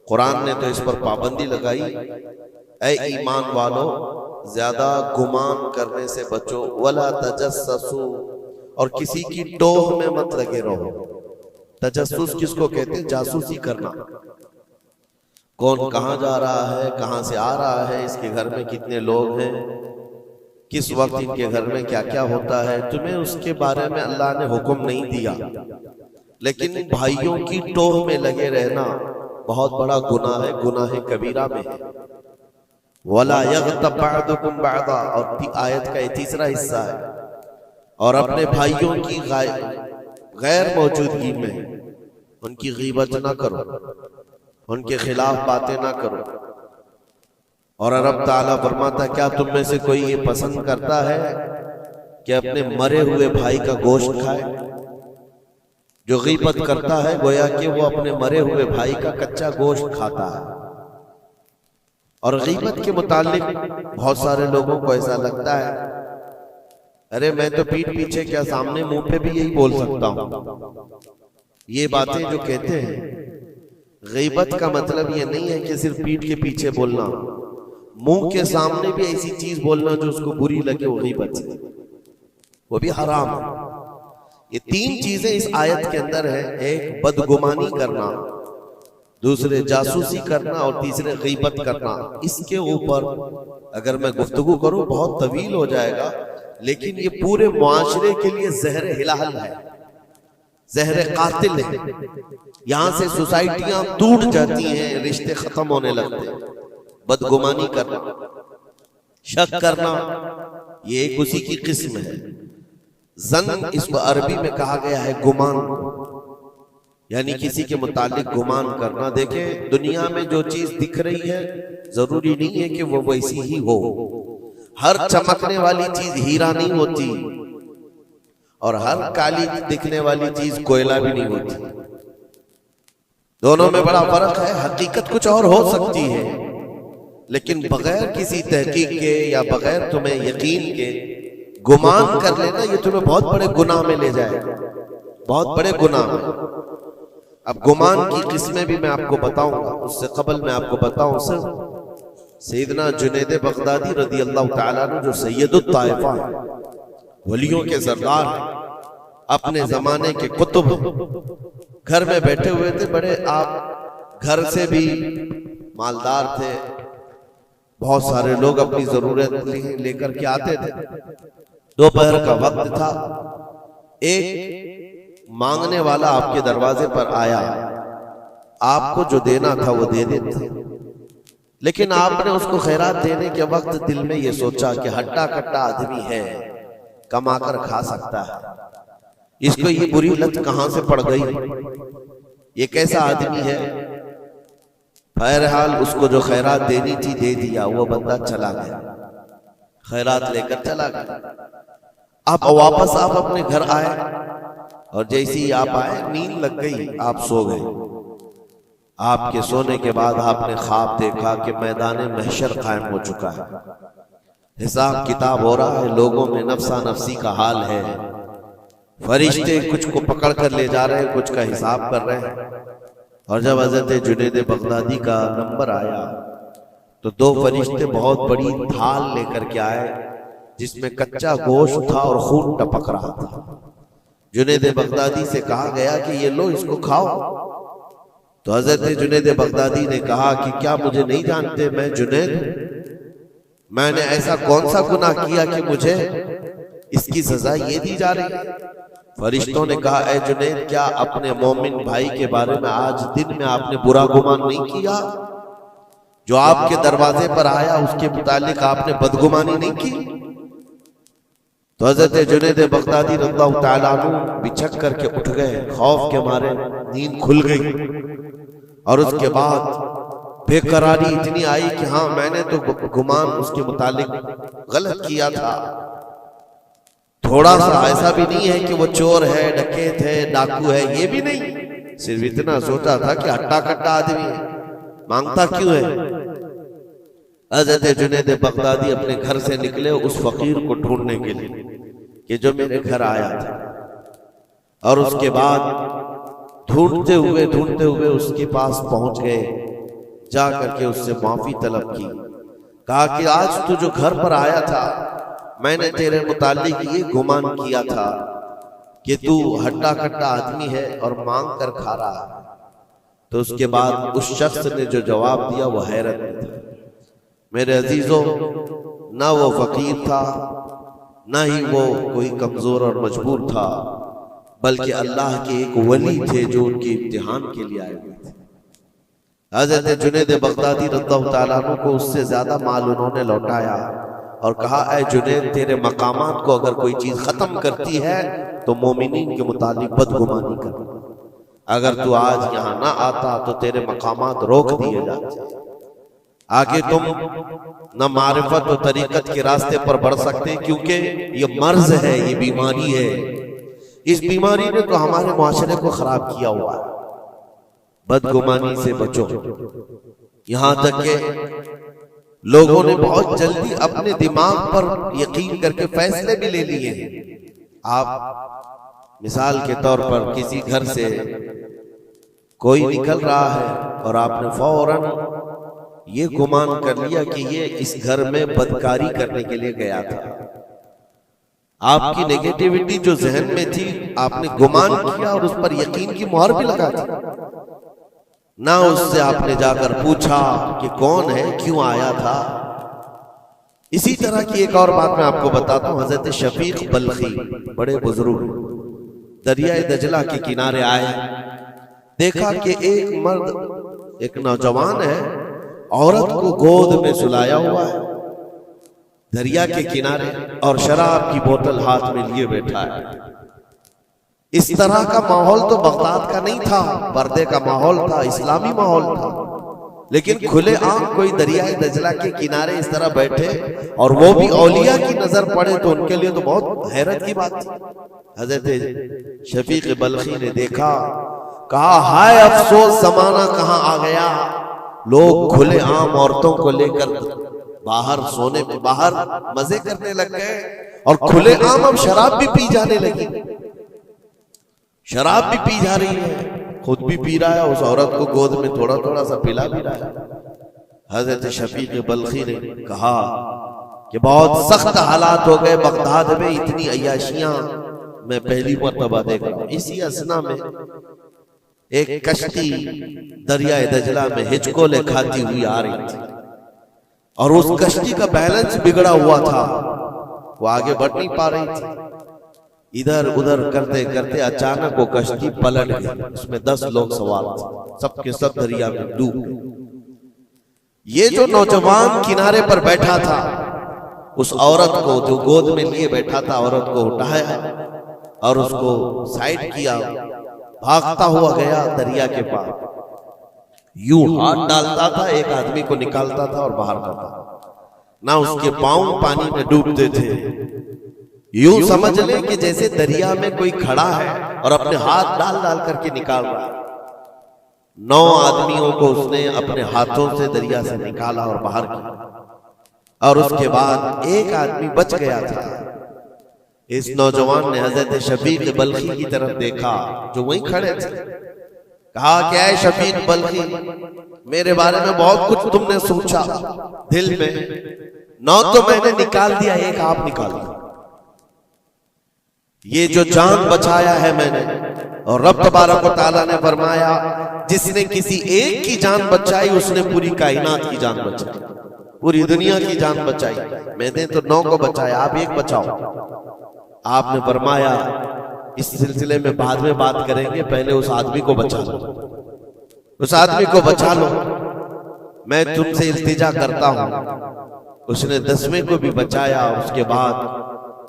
कुरान ने तो इस पर पाबंदी लगाई, ऐ ईमान वालो ज्यादा गुमान करने से बचो, वला तजस्ससु, और किसी की टोह में मत लगे रहो। तजस्सुस किसको कहते हैं? जासूसी करना। कौन कहां जा रहा है, कहां से आ रहा है, इसके घर में कितने लोग हैं, किस वक्त इनके घर में क्या क्या होता है, तुम्हें उसके बारे में अल्लाह ने हुक्म नहीं दिया। लेकिन भाइयों की टोह में लगे रहना बहुत बड़ा गुनाह है, गुनाह कबीरा में है। वला यग़्तब बअदुकुम बअदा, और आयत का ये तीसरा हिस्सा है, और अपने भाइयों की गैर मौजूदगी में उनकी गीबत ना करो, उनके खिलाफ बातें ना करो। और रब ताला फरमाता, क्या तुम में से कोई ये पसंद करता है कि अपने मरे हुए भाई का गोश्त खाए? जो गीबत करता है गोया कि वो अपने मरे हुए भाई का कच्चा गोश्त खाता है। और गीबत के मुतालिक बहुत सारे लोगों को ऐसा लगता है, अरे मैं तो पीठ पीछे क्या सामने मुंह पे भी यही बोल सकता हूं। ये बातें जो कहते हैं, गीबत का मतलब ये नहीं है कि सिर्फ पीठ के पीछे बोलना, मुंह के सामने भी ऐसी चीज बोलना जो उसको बुरी लगे, वो गीबत है, वो भी हराम है। ये तीन चीजें इस आयत के अंदर है। एक बदगुमानी करना, दूसरे जासूसी करना, और तीसरे गीबत करना। इसके ऊपर अगर मैं गुफ्तगू करूं बहुत तवील हो जाएगा, लेकिन ये पूरे मुआशरे के लिए जहर हिलाल है, जहर कातिल है। यहां से सोसाइटियां टूट जाती हैं, रिश्ते खत्म होने लगते हैं। बदगुमानी करना, शक करना, ये एक उसी की किस्म है। जन इसको अरबी में कहा गया है गुमान, यानी किसी के मुतालिक गुमान करना। देखें, दुनिया में जो चीज दिख रही है जरूरी नहीं है कि वो वैसी ही हो। हर चमकने वाली चीज हीरा नहीं होती, और हर काली दिखने वाली चीज कोयला भी नहीं होती। दोनों में बड़ा फर्क है। हकीकत कुछ और हो सकती है, लेकिन बगैर किसी तहकीक के या बगैर तुम्हें यकीन के गुमान कर लेना, ये तुम्हें बहुत बड़े गुनाह में ले जाएगा, बहुत बड़े गुनाह में। अब गुमान की किस्में भी मैं आपको बताऊंगा, उससे कबल मैं आपको बताऊं सिर्फ सैयदना जुनैद बगदादी रदी अल्लाह ताला अन्हु, जो सैयदुत ताइफा है, वलियों के सरदार हैं, अपने जमाने के कुतुब, घर में बैठे हुए थे। बड़े आप घर से भी मालदार थे, बहुत सारे लोग अपनी जरूरत लेकर के आते थे। दोपहर का वक्त था, एक मांगने वाला आपके दरवाजे पर आया, आपको जो देना था वो दे देते, लेकिन आपने उसको खैरात देने के वक्त दिल में ये सोचा कि हट्टा कट्टा आदमी है, कमाकर खा सकता है, इसको ये बुरी लत कहां से पड़ गई, ये कैसा आदमी है। बहरहाल उसको जो खैरात देनी थी दे दिया, वो बंदा चला गया, खैरात लेकर चला गया। अब वापस आप अपने घर आए, और जैसे ही आप आए नींद लग गई, आप सो गए। आपके सोने के बाद आपने ख्वाब देखा कि मैदान महशर कायम हो चुका है, हिसाब किताब हो रहा है, लोगों में नफसा नफसी का हाल है, फरिश्ते कुछ को पकड़ कर ले जा रहे हैं, कुछ का हिसाब कर रहे हैं। और जब हजरत जुनैद बगदादी का नंबर आया तो दो फरिश्ते बहुत बड़ी थाल लेकर के आए, जिसमें कच्चा गोश्त था और खून टपक रहा था। जुनैद बगदादी से कहा गया कि ये लो, इसको खाओ। तो हजरत जुनैद बगदादी ने कहा कि क्या मुझे नहीं जानते, मैं जुनैद हूं, मैंने ऐसा कौन सा गुनाह किया कि मुझे इसकी सजा ये दी जा रही है। फरिश्तों ने कहा, ऐ जुनैद, क्या अपने मोमिन भाई के बारे में आज दिन में आपने बुरा गुमान नहीं किया? जो आपके दरवाजे पर आया उसके मुतालिक आपने बदगुमानी नहीं की? तो हजरत जुनैद बगदादी रज़ियल्लाहु ताला अन्हु बिछक करके उठ गए, खौफ के मारे नींद खुल गई। और उसके बाद बेकरारी इतनी आई कि हाँ, मैंने तो गुमान उसके मुतालिक गलत किया था। थोड़ा सा ऐसा भी नहीं है कि वो चोर है, डकैत है, डाकू है, ये भी नहीं, सिर्फ इतना सोचा था कि हट्टा कट्टा आदमी है, मांगता क्यों है। हज़रत जुनैद बगदादी अपने घर से निकले उस फकीर को ढूंढने के लिए कि जो मेरे घर आया था, और उसके बाद ढूंढते हुए उसके पास पहुंच गए। जा करके उससे माफी तलब की। कहा कि आज तू जो घर पर आया था, मैंने तेरे मुतालिक ये गुमान किया था कि तू हट्टा कट्टा आदमी है और मांग कर खा रहा है। तो उसके बाद उस शख्स ने जो जवाब दिया वो हैरत में था। मेरे अजीजों, ना वो फकीर था, ना ही वो कोई कमजोर और मजबूर था, बल्कि अल्लाह के एक वली थे जो उनके इम्तिहान के लिए आए हुए थे। हज़रत जुनैद बगदादी रज़ियल्लाहु ताला अन्हु को उससे ज्यादा माल उन्होंने लौटाया और कहा, ऐ जुनैद, तेरे मकामात को अगर कोई चीज खत्म करती है तो मोमिनीन के मुतालिक बदगुमानी कर। अगर तू आज यहाँ ना आता तो तेरे मकामात रोक दिए जाते। आगे तुम न मारिफत और तरीकत के रास्ते पर बढ़ सकते, क्योंकि ये मर्ज है, ये बीमारी है। इस बीमारी ने तो हमारे मुआशरे को खराब किया हुआ है। बदगुमानी से बचो। यहां तक के लोगों ने बहुत जल्दी अपने दिमाग पर यकीन करके फैसले भी ले लिए हैं। आप मिसाल के तौर पर किसी घर से कोई निकल रहा है और आपने फौरन ये गुमान कर लिया कि ये इस घर में बदकारी करने के लिए गया था। आपकी नेगेटिविटी जो जहन में थी, आपने गुमान किया और उस पर यकीन की मोहर भी लगा दी। ना उससे आपने जाकर पूछा कि कौन है, क्यों आया था। इसी तरह की एक और बात मैं आपको बताता हूं। हजरत शफीक बल्खी, बड़े बुजुर्ग, दरियाए दजला के किनारे आए। देखा कि एक मर्द, एक नौजवान है, औरत को गोद में सुलाया हुआ है दरिया के किनारे और शराब की बोतल हाथ में लिए बैठा है। इस तरह का माहौल तो बगदाद का नहीं था, पर्दे का माहौल था, इस्लामी माहौल था। लेकिन खुले आम कोई दरियाए दजला के किनारे इस तरह बैठे और वो भी औलिया की नजर पड़े तो उनके लिए तो बहुत हैरत की बात थी। हजरत शफीक बल्खी ने देखा, कहा, हाय अफसोस, जमाना कहां आ गया। लोग खुले आम औरतों को लेकर बाहर सोने में बाहर मजे करने लग गए और खुले आम अब शराब भी पी जाने लगी। शराब भी पी जा रही है, खुद भी पी रहा है, उस औरत को गोद में थोड़ा थोड़ा सा पिला भी रहा है। हजरत शफीक बल्खी ने कहा कि बहुत सख्त हालात हो गए बगदाद में, इतनी अय्याशियां मैं पहली मर्तबा देख रहा हूं। इसी असना में एक कश्ती दरियाए दजला में हिचकोले खाती हुई आ रही थी और उस कश्ती का बैलेंस बिगड़ा हुआ था, वो आगे बढ़ नहीं पा रही थी। इधर उधर करते करते अचानक वो कश्ती पलट गई। उसमें 10 लोग सवार थे, सबके सब दरिया में डूब गए। ये जो नौजवान किनारे पर बैठा था, उस औरत को जो गोद में लिए बैठा था, औरत को उठाया और उसको साइड किया, भागता हुआ गया दरिया के पार। यूं हाथ डालता था, एक आदमी को निकालता था और बाहर करता। ना उसके पांव पानी में डूबते थे। यूं समझ ले कि जैसे दरिया में कोई खड़ा है और अपने हाथ डाल डाल करके निकाल रहा है। 9 आदमियों को उसने अपने हाथों से दरिया से निकाला और बाहर किया और उसके बाद एक आदमी बच गया था। इस नौजवान ने हजरत शफीक बल्खी की तरफ देखा जो वहीं खड़े थे। कहा, क्या है शफीक बल्खी, मेरे बारे में बहुत कुछ तुमने सोचा दिल में, 9 तो मैंने निकाल दिया, एक आप निकाल दिया। ये जो जान बचाया है मैंने, और रब तबारक व तआला ने फरमाया, जिसने किसी एक की जान बचाई उसने पूरी कायनात की जान बचाई, पूरी दुनिया की जान बचाई। मैंने तो 9 को बचाया, आप एक बचाओ। आपने फरमाया, इस सिलसिले में बाद में बात करेंगे, पहले उस आदमी को बचा लो, उस आदमी को बचा लो, मैं तुमसे इल्तिजा करता हूं। उसने 10वें को भी बचाया। उसके बाद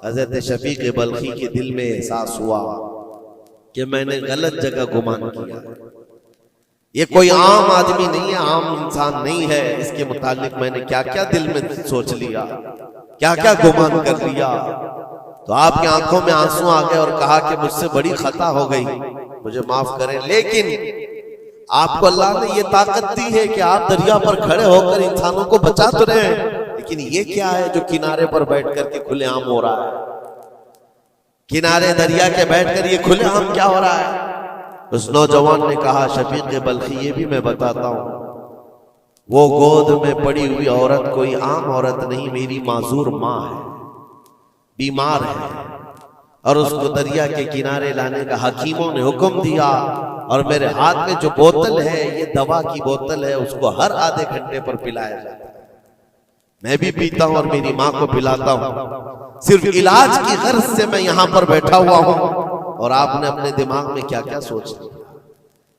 हजरत शफीक बल्खी के दिल में एहसास हुआ कि मैंने गलत जगह गुमान किया। ये कोई आम आदमी नहीं है, आम इंसान नहीं है। इसके मुतालिक मैंने क्या क्या दिल में सोच लिया, क्या क्या गुमान कर लिया। तो आपकी आंखों में आंसू आ गए और कहा कि मुझसे बड़ी खता हो गई, मुझे माफ करें। लेकिन आपको अल्लाह ने ये ताकत दी है कि आप दरिया पर खड़े होकर इंसानों को बचा तो रहे हैं, लेकिन ये क्या है जो किनारे पर बैठ करके खुलेआम हो रहा है? किनारे दरिया के बैठकर ये खुलेआम क्या हो रहा है? उस नौजवान ने कहा, शफीक बल्खी, ये भी मैं बताता हूं, वो गोद में पड़ी हुई औरत कोई आम औरत नहीं, मेरी माजूर माँ है, बीमार है, और उसको दरिया के किनारे लाने का हकीमों ने हुक्म दिया। और मेरे हाथ में जो बोतल है ये दवा की बोतल है, उसको हर आधे घंटे पर पिलाया जाता है। मैं भी पीता हूं और मेरी माँ को पिलाता हूं। सिर्फ इलाज की गर्ज से मैं यहां पर बैठा हुआ हूं। और आपने अपने दिमाग में क्या क्या सोच लिया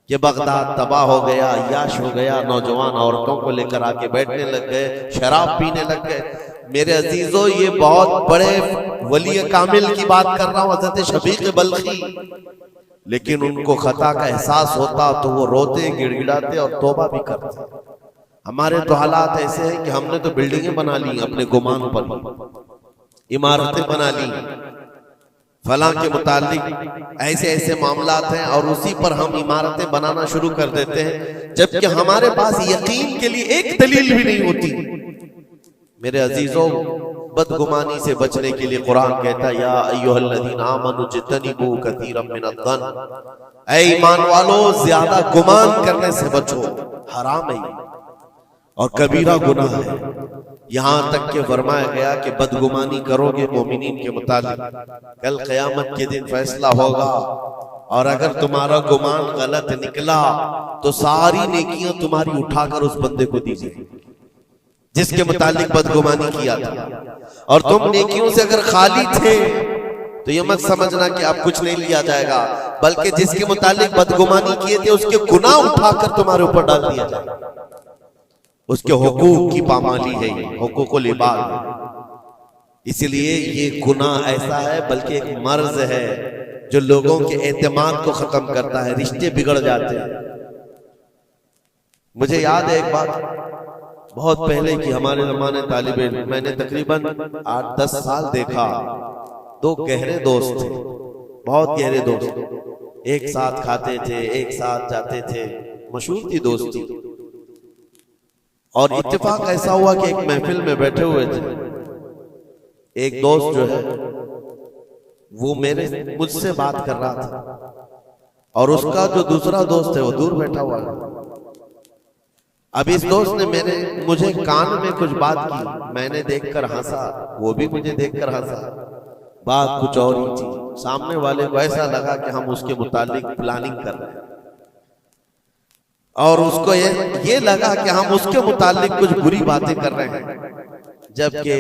कि बगदाद तबाह हो गया, अय्याश हो गया, नौजवान औरतों को लेकर आके बैठने लग गए, शराब पीने लग गए। मेरे अजीजों, ये बहुत बड़े वली कामिल की बात कर रहा हूं, हज़रत शफीक बल्खी। लेकिन उनको खता का एहसास होता तो वो रोते, गिड़गिड़ाते और तौबा भी करते। हमारे तो हालात ऐसे हैं कि हमने तो बिल्डिंगें बना ली अपने गुमान पर, इमारतें बना ली, फलां के मुतालिक ऐसे ऐसे मामलात हैं, और उसी पर हम इमारतें बनाना शुरू कर देते हैं, जबकि हमारे पास यकीन के लिए एक दलील भी नहीं होती। मेरे अजीजों, बदगुमानी से बचने के लिए कुरान कहता है, या अय्युहल्लज़ीना आमनू इज्तनिबू कसीरम मिनज़्ज़न, ऐ ईमान वालों, ज्यादा गुमान करने से बचो, हराम है और कबीरा गुनाह है। यहां तक के फरमाया गया कि बदगुमानी करोगे मोमिनीन के मुतालिक, कल क़यामत के दिन फैसला होगा, और अगर तुम्हारा गुमान गलत निकला तो सारी नेकियां तुम्हारी उठाकर उस बंदे को दी जाएगी जिसके मुतालिक बदगुमानी किया था। और तुम नेकियों से अगर खाली थे तो ये मत समझना कि अब कुछ नहीं लिया जाएगा, बल्कि जिसके मुतालिक बदगुमानी किए थे उसके गुनाह उठाकर तुम्हारे ऊपर डाल दिया जाएगा। उसके हुकूक की पामाली है, हुकूकुल इबाद। इसलिए ये गुनाह ऐसा है, बल्कि एक मर्ज है जो लोगों के एतमाद को खत्म करता है, रिश्ते बिगड़ जाते हैं। मुझे याद है एक बात बहुत पहले की, हमारे जमाने तालिबे इल्म, मैंने तकरीबन 8-10 साल देखा, दो गहरे दोस्त थे, बहुत गहरे दोस्त, एक साथ खाते थे, एक साथ जाते थे, मशहूर थी दोस्ती। और इत्तेफाक ऐसा हुआ कि एक महफिल में बैठे हुए थे, एक दोस्त जो है वो मुझसे बात कर रहा था, और उसका जो दूसरा दोस्त है वो दूर बैठा हुआ है। अब इस दोस्त ने मुझे कान में कुछ बात की, मैंने देखकर हंसा, वो भी मुझे देखकर हंसा, बात कुछ और ही थी। सामने वाले को ऐसा लगा कि हम उसके मुतालिक प्लानिंग कर रहे हैं, और उसको ये लगा कि हम उसके मुतालिक कुछ बुरी बातें कर रहे हैं, जबकि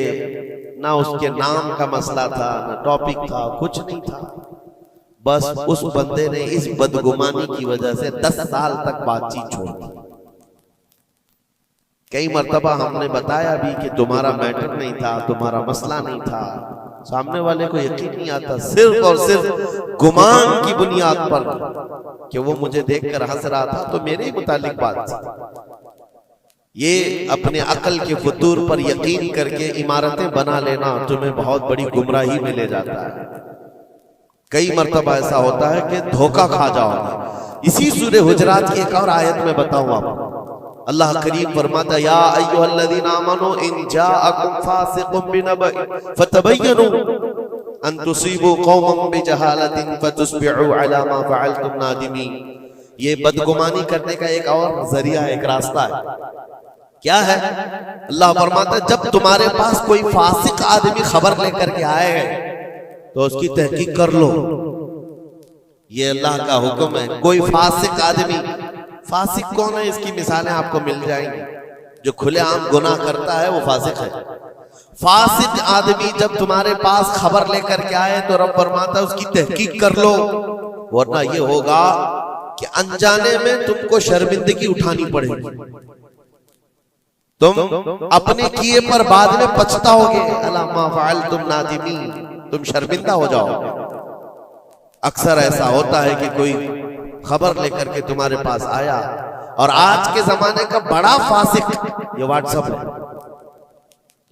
ना उसके नाम का मसला था, ना टॉपिक था, कुछ नहीं था। बस उस बंदे ने इस बदगुमानी की वजह से 10 साल तक बातचीत छोड़ दी। कई मर्तबा हमने बताया भी कि तुम्हारा मैटर नहीं था, तुम्हारा मसला नहीं था, सामने वाले को यकीन नहीं आता, सिर्फ और सिर्फ गुमान की बुनियाद पर कि वो मुझे देखकर हंस रहा था तो मेरे ही मुतालिक बात थी। ये अपने अकल के फतूर पर यकीन करके इमारतें बना लेना तुम्हें बहुत बड़ी गुमराही में ले जाता है। कई मर्तबा ऐसा होता है कि धोखा खा जाओगे। इसी सूरह हुजरात की एक और आयत में बताऊं आपको, अल्लाह करीम फरमाता, या अय्युहल्लज़ीना आमनू इन जाअकुम फासिकुम बिनबइन फतबय्यनु अन तुसीबू कौमन बिजहालतिन फतुस्बिहू अला मा फअलतुम नादिमीन। ये बदगुमानी करने का एक और जरिया, एक रास्ता है। क्या है? अल्लाह फरमाता है, जब तुम्हारे पास कोई फासिक आदमी खबर लेकर के आए तो उसकी तहकीक कर लो। ये अल्लाह का हुक्म है। कोई फासिक आदमी, फासिक कौन है इसकी मिसालें आपको मिल जाएंगी। जो खुलेआम गुनाह करता है वो फासिक है। फासिक आदमी जब तुम्हारे पास खबर लेकर के आए तो रब फरमाता उसकी तहकीक कर लो, वरना ये होगा कि अनजाने में तुमको शर्मिंदगी उठानी पड़ेगी, तुम अपने किए पर बाद में पछताओगे, अला मा फअलतुम नादिमीन, तुम शर्मिंदा हो जाओगे। अक्सर ऐसा होता है कि कोई खबर लेकर के तुम्हारे पास आया, और आज के जमाने का बड़ा फासिक ये व्हाट्सएप है,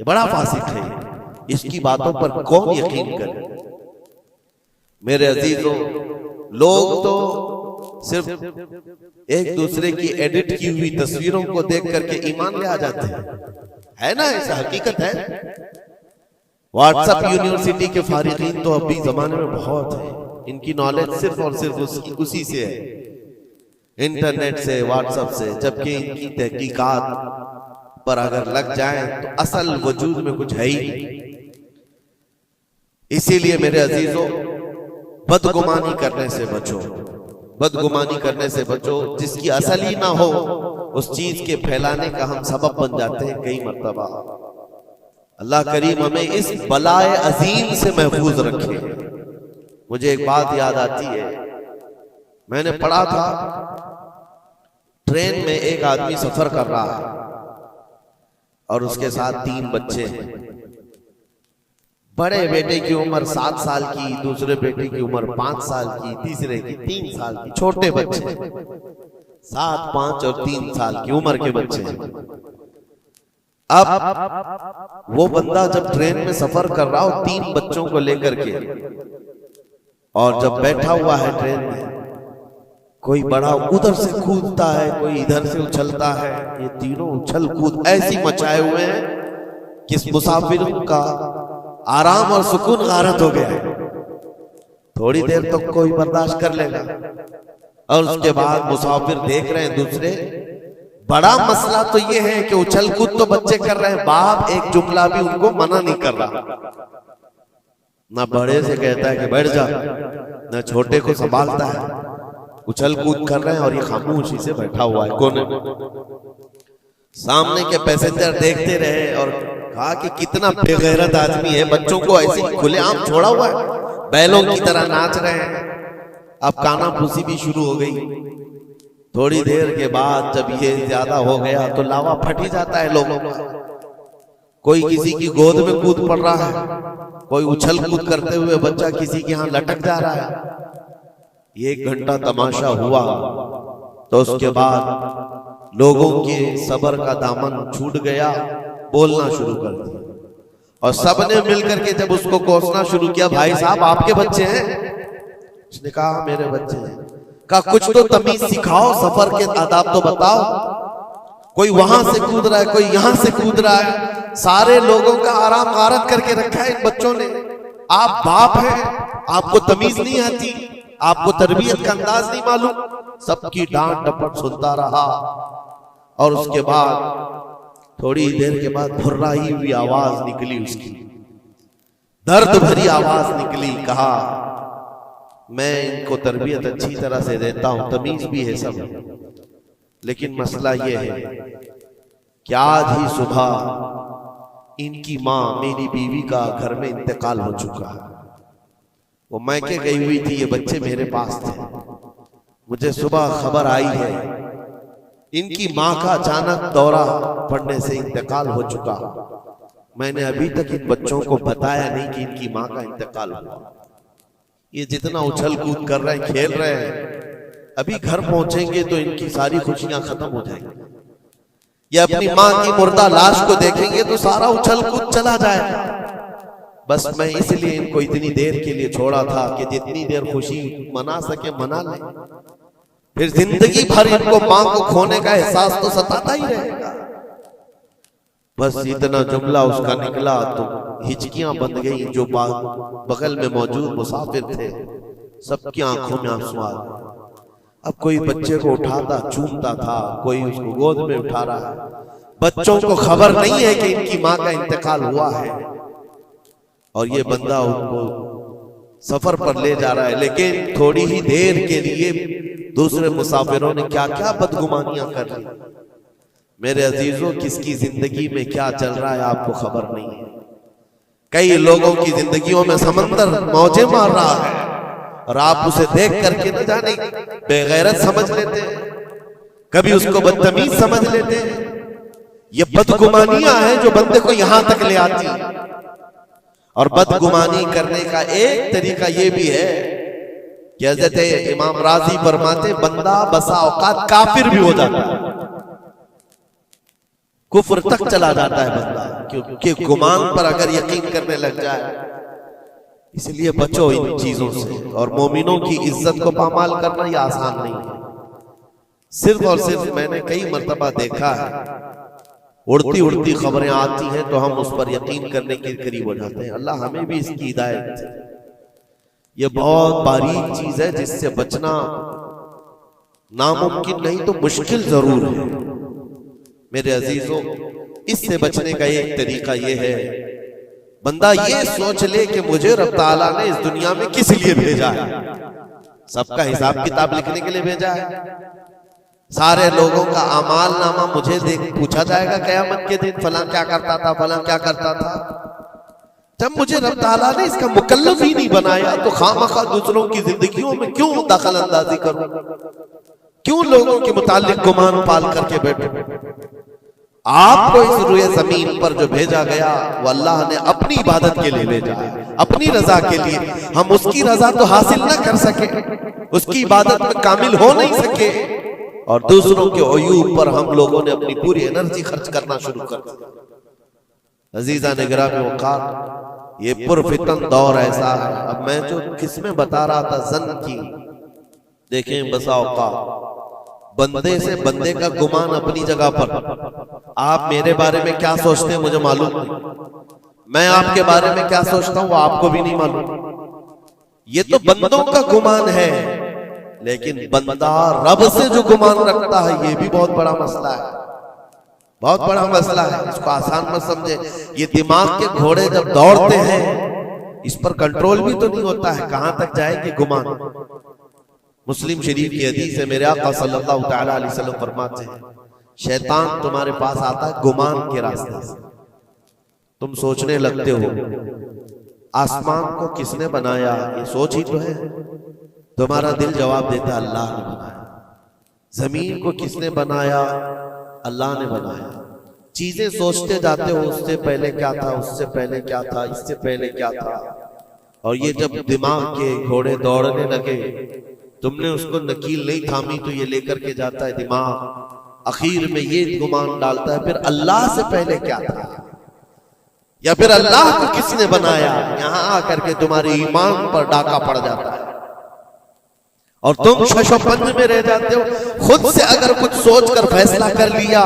ये बड़ा फासिक है। इसकी बातों पर कौन यकीन करे? मेरे अजीजों, लोग तो सिर्फ एक दूसरे की एडिट की हुई तस्वीरों को देख करके ईमान ले आ जाते हैं, है ना? ऐसा हकीकत है। व्हाट्सएप यूनिवर्सिटी के फारिगीन तो अभी जमाने में बहुत है, इनकी नॉलेज सिर्फ और सिर्फ उसी से है। इंटरनेट से, व्हाट्सएप से, जबकि इनकी तहकीकात पर अगर लग जाए तो असल वजूद में कुछ है ही नहीं। इसीलिए मेरे अजीजों, बदगुमानी करने से बचो, बदगुमानी करने से बचो। जिसकी असल ही ना हो उस चीज के फैलाने का हम सबब बन जाते हैं कई मर्तबा। अल्लाह करीम हमें इस बलाए अजीम से महफूज रखे। मुझे एक बात याद आती है, मैंने पढ़ा था ट्रेन में एक आदमी सफर कर रहा है और उसके साथ 3 बच्चे हैं। बड़े बेटे की उम्र 7 साल की, दूसरे बेटे की उम्र 5 साल की, तीसरे की 3 साल की। छोटे बच्चे 7, 5 और 3 साल की उम्र के बच्चे। अब वो बंदा जब ट्रेन में सफर कर रहा हो 3 बच्चों को लेकर के, और जब बैठा हुआ है ट्रेन में, कोई बड़ा उधर से कूदता है, कोई इधर से उछलता है। ये तीनों उछल कूद ऐसी मचाए हुए हैं कि इस मुसाफिर का आराम और सुकून गारत हो गया है। थोड़ी देर तक तो कोई बर्दाश्त कर लेगा, और उसके बाद मुसाफिर देख रहे हैं दूसरे। बड़ा मसला तो ये है कि उछल कूद तो बच्चे कर रहे हैं, बाप एक जुमला भी उनको मना नहीं कर रहा। ना बड़े से कहता है कि बैठ जा, ना छोटे को संभालता है। उछल कूद कर रहे हैं और ये खामोशी से बैठा हुआ है कोने में। सामने के पैसेंजर देखते रहे और कहा कि कितना बेगैरत आदमी है, बच्चों को ऐसे खुलेआम छोड़ा हुआ है, बैलों की तरह नाच रहे हैं। अब कानाफूसी भी शुरू हो गई। थोड़ी देर के बाद जब ये ज्यादा हो गया तो लावा फट ही जाता है लोगों का। कोई किसी की गोद में कूद पड़ रहा है, कोई उछल कूद करते हुए बच्चा किसी के यहाँ लटक जा रहा है। 1 घंटा तमाशा हुआ तो उसके बाद लोगों के सब्र का दामन छूट गया, बोलना शुरू कर दिया और सबने मिलकर के जब उसको कोसना शुरू किया, भाई साहब आपके बच्चे हैं? उसने कहा मेरे बच्चे हैं। कहा कुछ तो तमीज सिखाओ, सफर के आदाब तो बताओ। कोई वहां से कूद रहा है, कोई यहां से कूद रहा है, सारे लोगों का आराम गारत करके रखा है इन बच्चों ने। आप बाप हैं, आपको तमीज नहीं आती, आपको तरबियत का अंदाज नहीं मालूम। सबकी डांट डपट सुनता रहा और उसके बाद थोड़ी देर के बाद भुर्राई हुई आवाज निकली, उसकी दर्द भरी आवाज निकली। कहा मैं इनको तरबियत अच्छी तरह से देता हूं, तमीज भी है सब, लेकिन मसला यह है कि आज ही सुबह इनकी माँ मेरी बीवी का घर में इंतकाल हो चुका है। वो मैके गई हुई थी, ये बच्चे मेरे पास थे। मुझे सुबह खबर आई है इनकी माँ का अचानक दौरा पड़ने से इंतकाल हो चुका। मैंने अभी तक इन बच्चों को बताया नहीं कि इनकी माँ का इंतकाल हुआ। ये जितना उछल कूद कर रहे हैं, खेल रहे हैं, अभी घर पहुंचेंगे तो इनकी सारी खुशियां खत्म हो जाएंगी। ये अपनी माँ की मुर्दा लाश को देखेंगे तो सारा उछल कूद चला जाएगा। बस मैं इसलिए इनको इतनी देर के लिए छोड़ा था कि जितनी देर खुशी मना सके मना लें, फिर जिंदगी भर इनको मां को खोने का एहसास तो सताता ही रहेगा। बस इतना जुमला उसका निकला तो हिचकियां बंद गई। जो बगल में मौजूद मुसाफिर थे सबकी आंखों में आंसू आ गए। अब कोई बच्चे को उठाता चूमता था, कोई उसको गोद में उठा रहा है। बच्चों को खबर नहीं है कि इनकी मां का इंतकाल हुआ है और ये बंदा उनको सफर पर ले जा रहा है। लेकिन थोड़ी ही देर के लिए दूसरे मुसाफिरों ने क्या क्या बदगुमानियां कर ली। मेरे अजीजों, किसकी जिंदगी में क्या चल रहा है आपको खबर नहीं है। कई लोगों की जिंदगियों में समंदर मौजें मार रहा है और आप उसे देख करके न जाने बेगैरत समझ लेते हैं, कभी उसको बदतमीज समझ लेते हैं। ये बदगुमानियां हैं जो बंदे को यहां तक ले आती है। और बदगुमानी करने का एक तरीका यह भी है कि हज़रत इमाम राजी फरमाते बंदा बसा औकात काफिर भी हो जाता है, कुफ्र तक चला जाता है बंदा, क्योंकि गुमान पर अगर यकीन करने लग जाए। इसलिए बचो इन चीजों से। और मोमिनों की इज्जत को पामाल करना यह आसान नहीं है। सिर्फ और सिर्फ मैंने कई मर्तबा देखा है, उड़ती उड़ती खबरें आती हैं तो हम उस पर यकीन करने के करीब हो जाते हैं। अल्लाह हमें भी इसकी हिदायत दे। ये बहुत बारीक चीज है जिससे बचना नामुमकिन नहीं तो मुश्किल जरूर है। मेरे अजीजों, इससे बचने का एक तरीका यह है, बंदा ये सोच ले कि मुझे रब ताला ने इस दुनिया में किस लिए भेजा है। सबका हिसाब किताब लिखने के लिए भेजा है। सारे लोगों का अमाल नामा मुझे देख पूछा जाएगा क़यामत के दिन, फलां क्या करता था, फलां क्या करता था। जब मुझे रब ताला ने इसका मुकल्लफ ही नहीं बनाया तो खामखा दूसरों की जिंदगियों में क्यों दखल अंदाजी करूं, क्यों लोगों के मुतालिक गुमान पाल करके बैठूं। आपको इस रुए जमीन पर जो भेजा गया वो अल्लाह ने अपनी इबादत के लिए भेजा है, अपनी रजा के लिए। हम उसकी रजा तो हासिल ना कर सके, उसकी इबादत में कामिल हो नहीं सके, और दूसरों के अयूब पर हम लोगों ने अपनी पूरी एनर्जी खर्च करना शुरू कर दिया। अजीजा निगरामी वक़ार, ये पुरफितन दौर ऐसा है। अब मैं जो किस्में बता रहा था जन की, देखें बसा औकात बंदे से बंदे का गुमान अपनी जगह पर। आप मेरे बारे में क्या सोचते हैं मुझे मालूम नहीं, मैं आपके बारे में क्या सोचता हूं वो आपको भी नहीं मालूम। ये तो बंदों का गुमान है, लेकिन बंदा रब से जो गुमान रखता है ये भी बहुत बड़ा मसला है, बहुत बड़ा मसला है। इसको आसान मत समझे। ये दिमाग के घोड़े जब दौड़ते हैं इस पर कंट्रोल भी तो नहीं होता है, कहां तक जाएगी गुमान। मुस्लिम शरीफ की हदीस है, मेरे आका सल्लल्लाहु तआला अलैहि वसल्लम फरमाते हैं, शैतान तुम्हारे पास आता है गुमान के रास्ते से। तुम सोचने लगते हो आसमान को किसने बनाया, ये सोच ही तो है। तुम्हारा दिल जवाब देता है अल्लाह ने बनाया। जमीन को किसने बनाया, अल्लाह ने बनाया। चीजें सोचते जाते हो, उससे पहले क्या था, उससे पहले क्या था, इससे पहले क्या था। और ये जब दिमाग के घोड़े दौड़ने लगे, तुमने उसको नकील नहीं थामी तो ये लेकर के जाता है दिमाग। आखिर में ये गुमान डालता है फिर अल्लाह से पहले क्या था, या फिर अल्लाह को किसने बनाया। यहां आकर के तुम्हारे ईमान पर डाका पड़ जाता है और तुम शशोपंज में रह जाते हो। खुद से अगर कुछ सोचकर फैसला कर लिया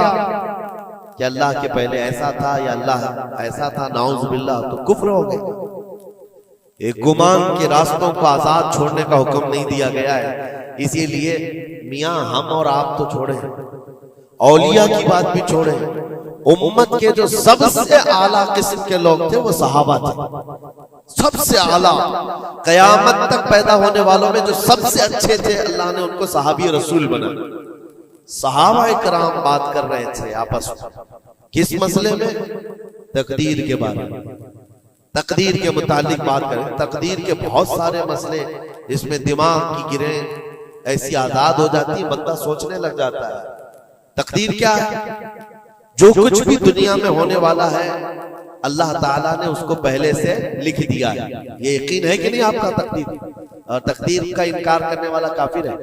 कि अल्लाह के पहले ऐसा था या अल्लाह ऐसा था, नाउज़ बिल्लाह, तो कुफ्र हो गया। एक गुमान के रास्तों को आजाद छोड़ने का हुक्म नहीं दिया गया है। इसीलिए मियां हम और आप तो छोड़े, औलिया की बात भी छोड़े, उम्मत के जो सबसे आला किस्म के लोग थे वो सहाबा थे। सबसे आला, कयामत तक पैदा होने वालों में जो सबसे अच्छे थे अल्लाह ने उनको सहाबी रसूल बनाया। सहाबा कराम बात कर रहे थे आपस में किस मसले में, तकदीर के बारे में, तकदीर के मुतालिक बात करें। तकदीर के बहुत सारे मसले इसमें दिमाग की गिरें ऐसी आजाद हो जाती है, बंदा सोचने लग जाता है। तकदीर क्या है, जो कुछ भी दुनिया में होने वाला है अल्लाह ताला ने उसको पहले से लिख दिया है। ये यकीन है कि नहीं आपका तकदीर, और तकदीर का इनकार करने वाला काफिर है।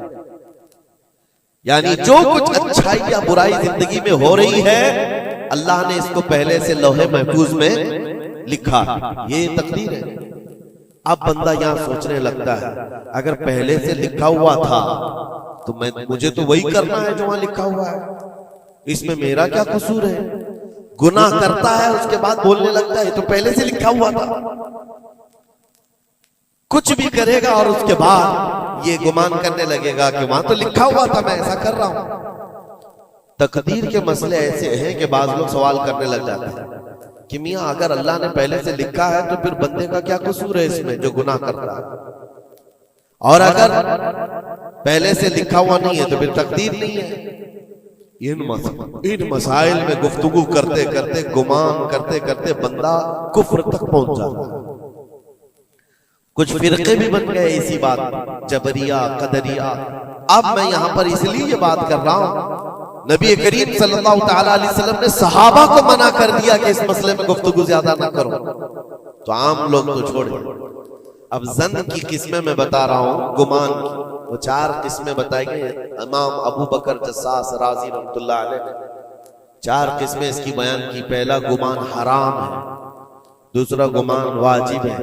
यानी जो कुछ अच्छाई या बुराई जिंदगी में हो रही है अल्लाह ने इसको पहले से लौहे महफूज में लिखा, ये तकदीर है। अब बंदा यहां सोचने लगता है अगर पहले से लिखा हुआ था तो मुझे तो वही करना है जो वहां लिखा हुआ है, इसमें मेरा क्या कसूर है। गुनाह करता है उसके बाद बोलने लगता है तो पहले से लिखा हुआ था। कुछ भी करेगा और उसके बाद ये गुमान करने लगेगा कि वहां तो लिखा हुआ था, मैं ऐसा कर रहा हूं। तकदीर के मसले ऐसे हैं कि बाज लोग सवाल करने लग जाते हैं कि मियां अगर अल्लाह ने पहले से लिखा है तो फिर बंदे का क्या कसूर है इसमें जो गुनाह कर रहा है, और अगर पहले से लिखा हुआ नहीं है तो फिर तकदीर नहीं है। इन मसाइल में गुफ्तगू करते करते, गुमान करते करते बंदा कुफ्र तक पहुंच जाता है। कुछ फिरके भी बन गए इसी बात, जबरिया, कदरिया। अब मैं यहां पर इसलिए ये बात कर रहा हूं, नबी करीम सल्लल्लाहु तआला अलैहि वसल्लम ने सहाबा को मना कर दिया कि इस मसले में गुफ्तगू ज्यादा ना करो, तो आम लोग तो छोड़े। अब जन की किस्में मैं बता रहा हूं, गुमान की वो 4 किस्में बताई गई। इमाम अबू बकर जस्सास राजी रहमतुल्लाह अलैह ने 4 किस्में इसकी बयान की। पहला गुमान हराम है, दूसरा गुमान वाजिब है,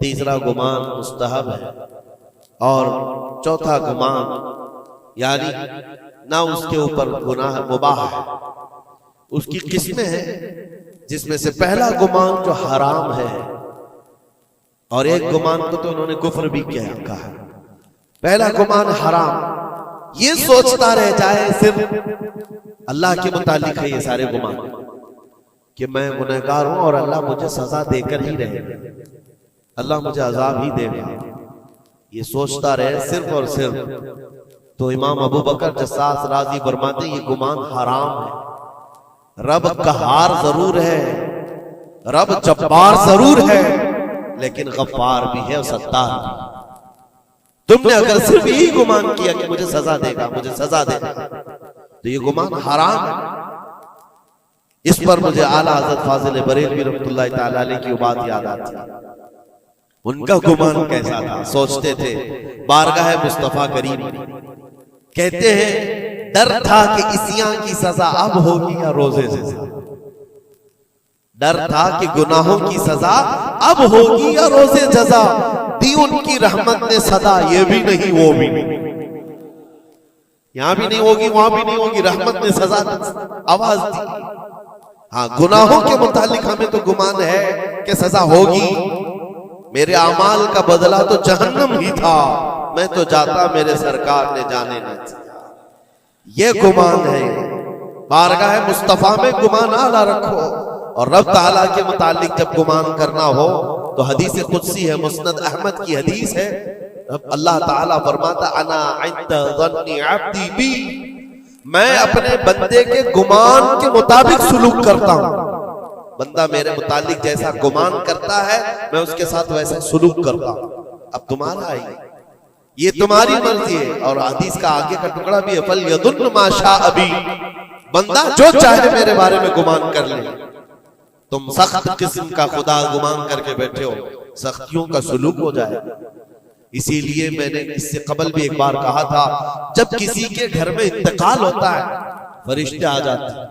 तीसरा गुमान मुस्तहब है, और चौथा गुमान यानी ना उसके ऊपर गुनाह मुबाह है। उसकी किस्में हैं जिसमें से पहला गुमान जो हराम है, और एक गुमान को तो उन्होंने कुफ्र भी कहा है। पहला गुमान हराम, ये सोचता रह जाए सिर्फ अल्लाह के मुतालिक है ये सारे गुमान कि मैं गुनहगार हूं और अल्लाह मुझे सजा देकर ही रहेगा, अल्लाह मुझे अजाब ही देगा, ये सोचता रहे सिर्फ और सिर्फ, तो इमाम अबू बकर जस्सास राजी फरमाते ये गुमान हराम है। रब कहार जरूर है, रब जब्बार जरूर है, लेकिन गफ्फार भी है और सत्तार भी। तुमने अगर सिर्फ यही गुमान किया कि मुझे सजा देगा, मुझे सजा देगा, तो ये गुमान हराम है। इस पर मुझे आला हज़रत फाजिल बरेलवी रहमतुल्लाह तआला अलैह की बात याद आती है। उनका गुमान कैसा था? सोचते थे बारगाह मुस्तफा करीम, कहते हैं डर था कि इसियां की सजा अब होगी या रोजे से, डर था कि गुनाहों की सजा अब होगी या रोजे जजा, दी उनकी रहमत ने सदा, ये भी नहीं वो भी नहीं, यहां भी नहीं होगी वहां भी नहीं होगी, रहमत ने सजा आवाज दी। हाँ, गुनाहों के मुतालिक हमें तो गुमान है कि सजा होगी, मेरे अमाल का बदला तो जहन्नम ही था, मैं तो जाता मेरे सरकार ने जाने न दिया, ये गुमान है। बारगाह मुस्तफा में गुमान आला रखो, और रब ताला के मुतालिक जब गुमान करना हो तो हदीस कुदसी है, मुस्नद अहमद की हदीस है, अल्लाह ताला फरमाता अना इंदा ज़न्नी अब्दी बी, मैं अपने बंदे के गुमान के मुताबिक सुलूक करता हूं। बंदा मेरे मुतालिक जैसा गुमान करता है मैं उसके साथ वैसा सुलूक करता हूं। अब तुम्हारा ही ये तुम्हारी मर्जी है, और हदीस का आगे का टुकड़ा भी है, फल यदुन मा शाअ बी, बंदा जो चाहे मेरे बारे में गुमान कर ले। तुम सख्त किस्म का खुदा गुमान करके बैठे हो, सख्तियों का सुलूक हो जाएगा। इसीलिए मैंने इससे कबल भी एक बार कहा था, जब किसी के घर में इंतकाल होता है फरिश्ते आ जाते हैं,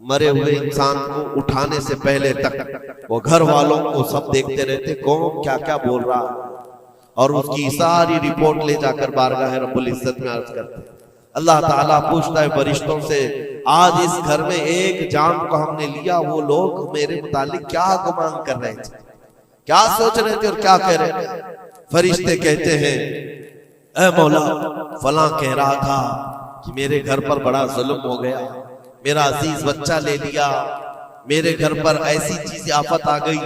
मरे हुए इंसान को उठाने से पहले तक वो घर वालों को सब देखते रहते कौन क्या क्या बोल रहा है, और उसकी सारी रिपोर्ट ले जाकर बारगाह रब्बुल इज्जत में अर्ज करते हैं। अल्लाह ताला पूछता है फरिश्तों से, आज इस घर में एक जान को हमने लिया, वो लोग मेरे मुतालिक क्या गुमान कर रहे थे, क्या सोच रहे थे और क्या कह रहे थे? फरिश्ते कहते हैं ऐ मौला फलां कह रहा था कि मेरे घर पर बड़ा जुल्म हो गया, मेरा अजीज बच्चा ले लिया, मेरे घर पर ऐसी चीज आफत आ गई,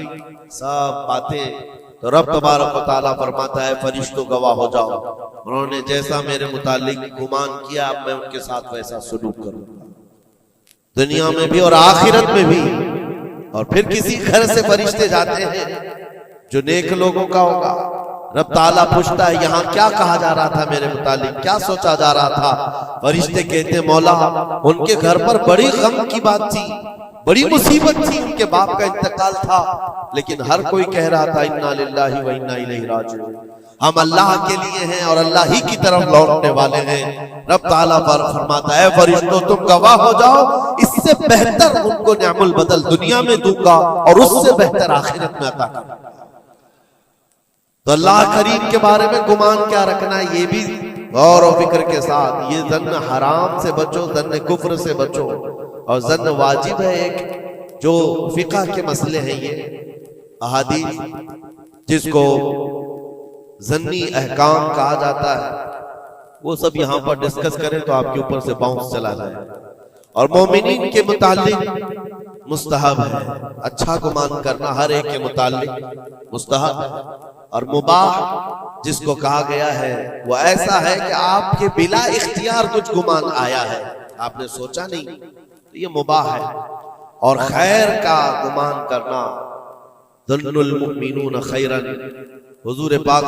सब बातें। तो रब तबारक व तआला फरमाता है फरिश्तों गवाह हो जाओ, उन्होंने जैसा मेरे मुतालिक गुमान किया मैं उनके साथ वैसा सलूक करूंगा, दुनिया में भी और आखिरत में भी। और फिर किसी घर से फरिश्ते जाते हैं जो नेक लोगों का होगा, रब ताला पूछता है यहाँ क्या कहा जा रहा था मेरे मुतालिक, क्या सोचा जा रहा था? फरिश्ते कहते मौला उनके घर पर बड़ी गम की बात थी, बड़ी मुसीबत थी, उनके बाप का इंतकाल था, लेकिन हर कोई कह रहा था इन्ना लिल्लाहि व इन्ना इलैहि राजिऊन, हम अल्लाह के लिए हैं और अल्लाह ही की तरफ लौटने वाले हैं। रब ताला पर फरमाता है फरिश्तों तुम गवाह हो जाओ, इससे बेहतर उनको निअमुल बदल दुनिया में दूंगा और उससे बेहतर आखिरत में अता करूंगा। तो अल्लाह करीम के बारे में गुमान क्या रखना है, ये भी गौर और फिक्र के साथ। ये जन्न हराम से बचो, जन्न कुफ्र से बचो, और जन्न वाजिब है एक जो फिक़ह के मसले हैं, ये अहादीस जिसको जन्नी अहकाम कहा जाता है, वो सब यहाँ पर डिस्कस करें तो आपके ऊपर से बाउंस चला जाए। और मोमिनीन के मुतालिक मुस्तहब है, अच्छा गुमान करना हर एक के मुतालिक मुस्तहब है। और मुबाह जिसको कहा गया है वो ऐसा है कि आपके बिला इख्तियार कुछ गुमान आया है, आपने सोचा नहीं, तो ये मुबाह है। और खैर का गुमान करना, ज़न्नुल मुमिनून खैरन, हुजूर पाक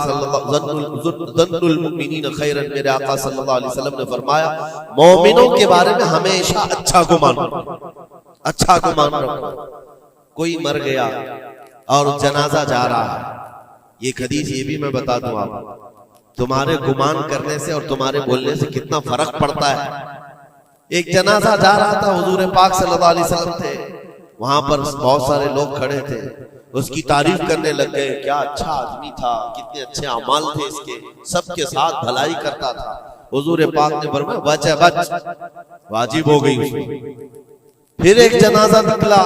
ज़न्नुल मुमिनीन खैरन, मेरे आका सल्लल्लाहु अलैहि वसल्लम ने फरमाया मोमिनों के बारे में हमेशा अच्छा गुमान रखो, अच्छा गुमान रखो। कोई मर गया और जनाजा जा रहा है, ये हदीस ये भी मैं बता दूं आप, तुम्हारे गुमान करने से और तुम्हारे बोलने से कितना फर्क पड़ता है। एक जनाजा जा रहा था, हुजूर पाक सल्लल्लाहु अलैहि वसल्लम थे, वहां पर बहुत सारे लोग खड़े थे, उसकी तारीफ करने लग गए, क्या अच्छा आदमी था, कितने अच्छे अमाल थे इसके, सबके साथ भलाई करता था। हुजूर पाक ने फरमाया बच है बच, वाजिब हो गई उसकी। फिर एक जनाजा निकला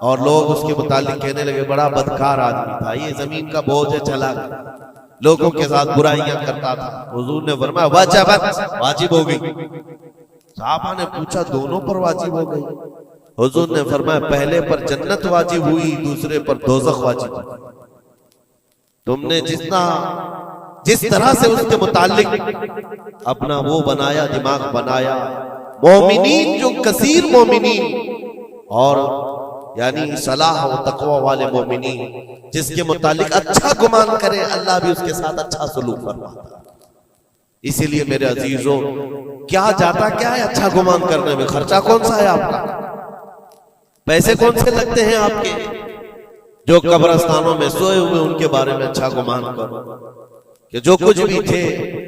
और लोग उसके मुतालिक कहने लगे बड़ा बदकार आदमी था, ये जमीन का बोझ है चला गया। लोगों के साथ बुराइयां करता था। हुजूर ने फरमाया वाजिबत, वाजिब हो गई। साहबा ने पूछा दोनों पर वाजिब हो गई? हुजूर ने फरमाया पहले पर जन्नत वाजिब हुई, दूसरे पर दोज़ख वाजिब हुई। तुमने जिस तरह से उसके मुतालिक अपना वो बनाया, दिमाग बनाया, मोमिनीन जो कसीर मोमिनीन और यानी सलाह व तकवा वाले मोमिनीन जिसके मुतालिक अच्छा गुमान करे, अल्लाह भी उसके साथ अच्छा सलूक फरमाता है। इसीलिए मेरे अजीजों, क्या जाता क्या है अच्छा गुमान करने में? खर्चा कौन सा है आपका? पैसे कौन से लगते हैं आपके? जो कब्रिस्तानों में सोए हुए उनके बारे में अच्छा गुमान करो कि जो कुछ भी थे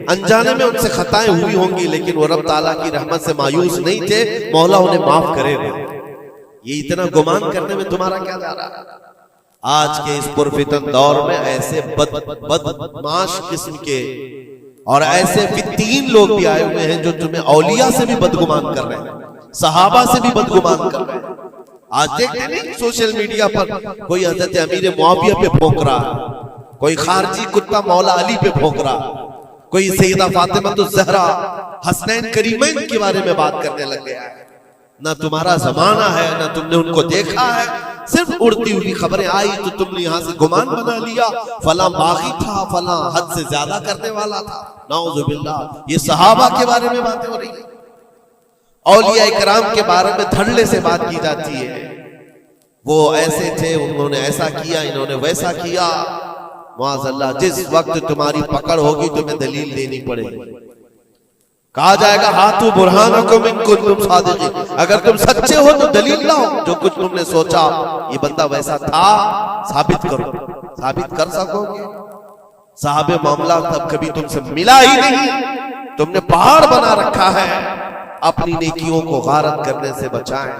अनजाने में उनसे खताएं हुई होंगी, लेकिन वो रब ताला की रहमत से मायूस नहीं थे, मौला उन्हें माफ करेगा। ये इतना गुमान करने में तुम्हारा क्या जा रहा है? आज के इस पुरफितन दौर में ऐसे बदमाश किस्म के और ऐसे फित्तीन लोग भी आए हुए हैं जो तुम्हें औलिया से भी बदगुमान कर रहे हैं, सहाबा से भी बदगुमान कर रहे हैं। आज देखते नहीं सोशल मीडिया पर कोई हजरत अमीर मुआविया पे भौंक रहा है, कोई खारजी कुत्ता मौला अली पे भौंक रहा, कोई सैयदा फातिमा तो ज़हरा हसनैन करीमैन के बारे में बात करने लग गया है। ना तुम्हारा जमाना है, ना तुमने उनको देखा है, सिर्फ उड़ती हुई खबरें आई तो तुमने यहां से गुमान बना लिया, फला बागी था, फला हद से ज्यादा करने वाला था। नाउजुबिल्लाह, ये सहाबा के बारे में बातें हो रही है, औलिया इकराम के बारे में धड़ल्ले से बात की जाती है। वो ऐसे थे, उन्होंने ऐसा किया, इन्होंने वैसा किया। माज़अल्लाह, जिस वक्त तुम्हारी पकड़ होगी तुम्हें दलील देनी पड़ेगी। कहा जाएगा हाथू बुरहानकुम इन कुंतुम सादिकीन, अगर तुम सच्चे हो तो दलील लाओ। जो कुछ तुमने सोचा ये बंदा वैसा था, साबित करो। साबित कर सकोगे? साहबे मामला तब कभी तुमसे मिला ही नहीं, तुमने पहाड़ बना रखा है। अपनी नेकियों को गारत करने से बचाएं।